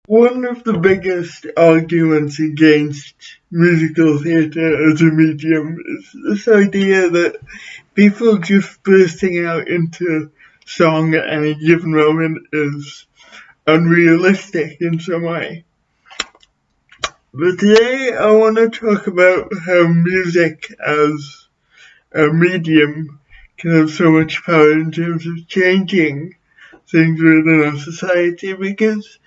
One of the biggest arguments against musical theatre as a medium is this idea that people just bursting out into song at any given moment is unrealistic in some way. But today I want to talk about how music as a medium can have so much power in terms of changing things within our society, because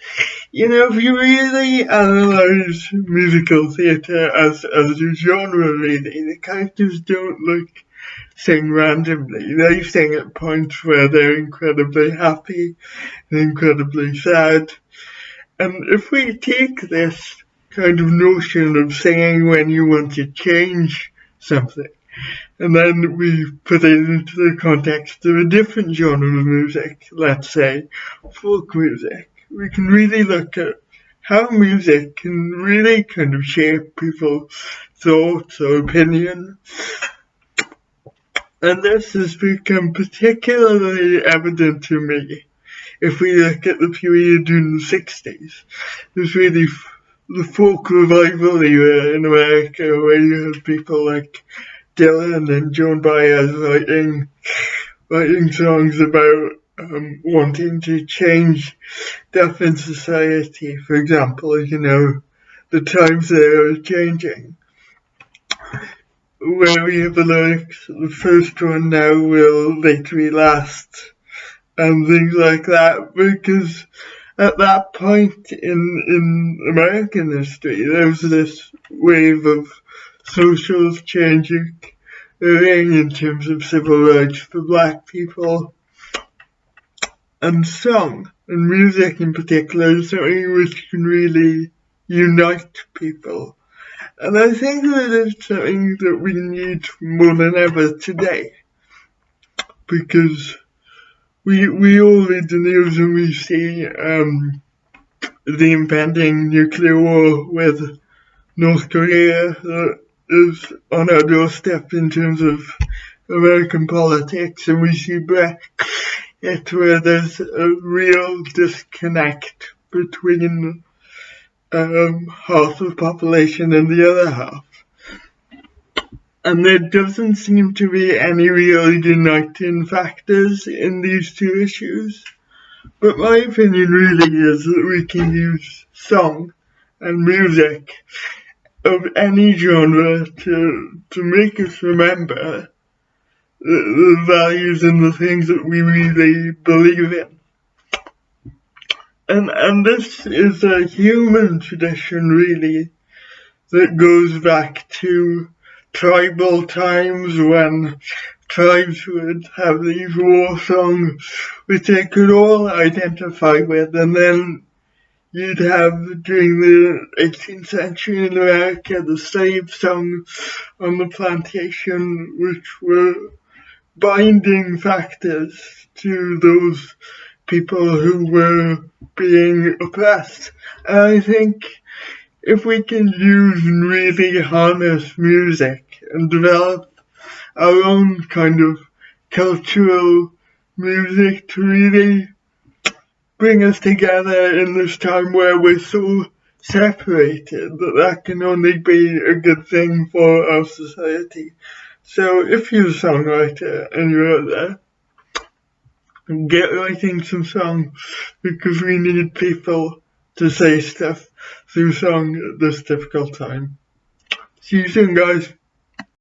if you really analyse musical theatre as a genre, really, the characters don't sing randomly. They sing at points where they're incredibly happy and incredibly sad. And if we take this kind of notion of singing when you want to change something, and then we put it into the context of a different genre of music, let's say folk music, we can really look at how music can really kind of shape people's thoughts or opinion. And this has become particularly evident to me if we look at the period in the 60s. There's really the folk revival era in America, where you have people like Dylan and Joan Baez writing songs about wanting to change stuff in society. For example, the times they are changing. Where we have the lyrics, the first one now will literally last, and things like that, because at that point in American history, there was this wave of social changing in terms of civil rights for black people, and song and music in particular is something which can really unite people. And I think that it's something that we need more than ever today, because we all read the news and we see the impending nuclear war with North Korea that is on our doorstep in terms of American politics, and we see Brexit, where there's a real disconnect between half of the population and the other half. And there doesn't seem to be any real uniting factors in these two issues. But my opinion really is that we can use song and music of any genre to make us remember the values and the things that we really believe in. And this is a human tradition, really, that goes back to tribal times, when tribes would have these war songs which they could all identify with, and then you'd have, during the 18th century in America, the slave songs on the plantation, which were binding factors to those people who were being oppressed. And I think if we can use and really harness music and develop our own kind of cultural music to really bring us together in this time where we're so separated, that can only be a good thing for our society. So if you're a songwriter and you're out there, get writing some songs, because we need people to say stuff through song at this difficult time. See you soon, guys.